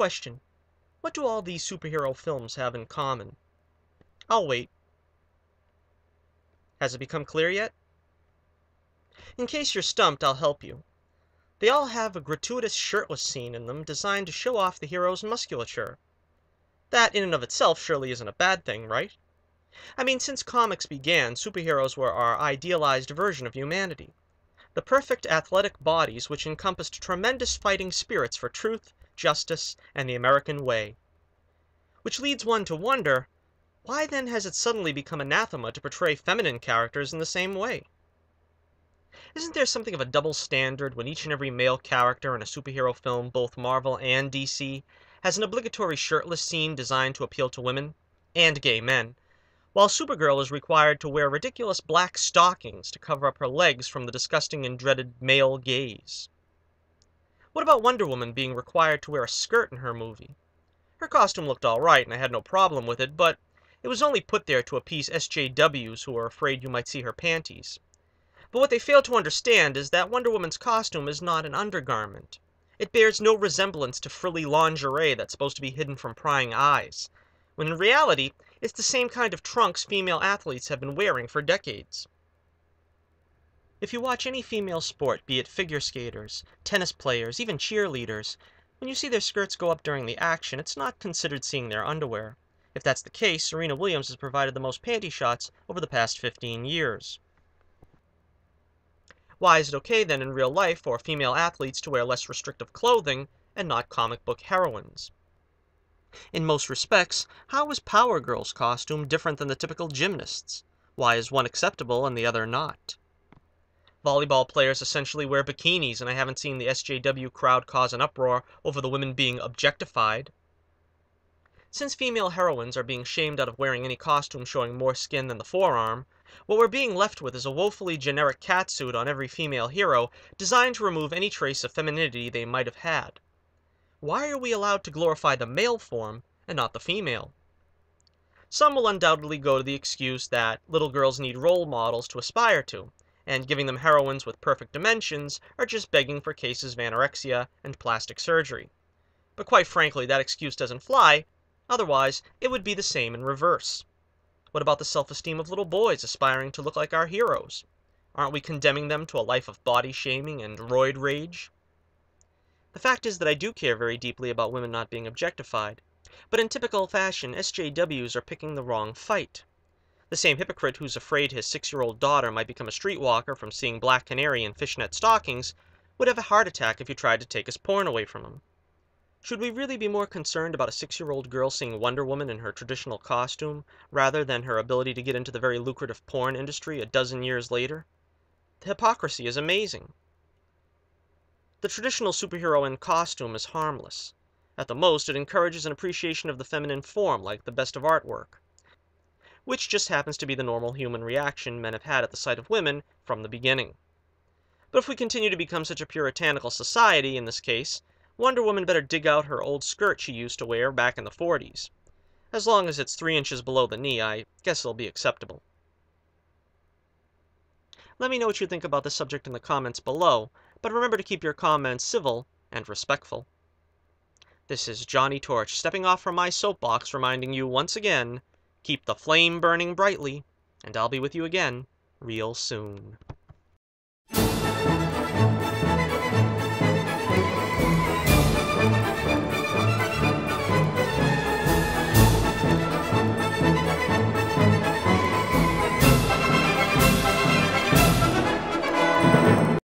question. What do all these superhero films have in common? I'll wait. Has it become clear yet? In case you're stumped, I'll help you. They all have a gratuitous shirtless scene in them designed to show off the hero's musculature. That in and of itself surely isn't a bad thing, right? I mean, since comics began, superheroes were our idealized version of humanity. The perfect athletic bodies which encompassed tremendous fighting spirits for truth, justice, and the American way. Which leads one to wonder, why then has it suddenly become anathema to portray feminine characters in the same way? Isn't there something of a double standard when each and every male character in a superhero film, both Marvel and DC, has an obligatory shirtless scene designed to appeal to women, and gay men, while Supergirl is required to wear ridiculous black stockings to cover up her legs from the disgusting and dreaded male gaze? What about Wonder Woman being required to wear a skirt in her movie? Her costume looked alright and I had no problem with it, but it was only put there to appease SJWs who were afraid you might see her panties. But what they fail to understand is that Wonder Woman's costume is not an undergarment. It bears no resemblance to frilly lingerie that's supposed to be hidden from prying eyes, when in reality, it's the same kind of trunks female athletes have been wearing for decades. If you watch any female sport, be it figure skaters, tennis players, even cheerleaders, when you see their skirts go up during the action, it's not considered seeing their underwear. If that's the case, Serena Williams has provided the most panty shots over the past 15 years. Why is it okay then in real life for female athletes to wear less restrictive clothing and not comic book heroines? In most respects, how is Power Girl's costume different than the typical gymnast's? Why is one acceptable and the other not? Volleyball players essentially wear bikinis, and I haven't seen the SJW crowd cause an uproar over the women being objectified. Since female heroines are being shamed out of wearing any costume showing more skin than the forearm, what we're being left with is a woefully generic catsuit on every female hero designed to remove any trace of femininity they might have had. Why are we allowed to glorify the male form and not the female? Some will undoubtedly go to the excuse that little girls need role models to aspire to, and giving them heroines with perfect dimensions are just begging for cases of anorexia and plastic surgery. But quite frankly, that excuse doesn't fly, otherwise it would be the same in reverse. What about the self-esteem of little boys aspiring to look like our heroes? Aren't we condemning them to a life of body shaming and roid rage? The fact is that I do care very deeply about women not being objectified, but in typical fashion, SJWs are picking the wrong fight. The same hypocrite who's afraid his 6-year-old daughter might become a streetwalker from seeing Black Canary in fishnet stockings would have a heart attack if you tried to take his porn away from him. Should we really be more concerned about a 6-year-old girl seeing Wonder Woman in her traditional costume, rather than her ability to get into the very lucrative porn industry a dozen years later? The hypocrisy is amazing. The traditional superhero in costume is harmless. At the most, it encourages an appreciation of the feminine form, like the best of artwork, which just happens to be the normal human reaction men have had at the sight of women from the beginning. But if we continue to become such a puritanical society in this case, Wonder Woman better dig out her old skirt she used to wear back in the 40s. As long as it's 3 inches below the knee, I guess it'll be acceptable. Let me know what you think about this subject in the comments below, but remember to keep your comments civil and respectful. This is Johnnie Torch stepping off from my soapbox, reminding you once again, keep the flame burning brightly, and I'll be with you again real soon.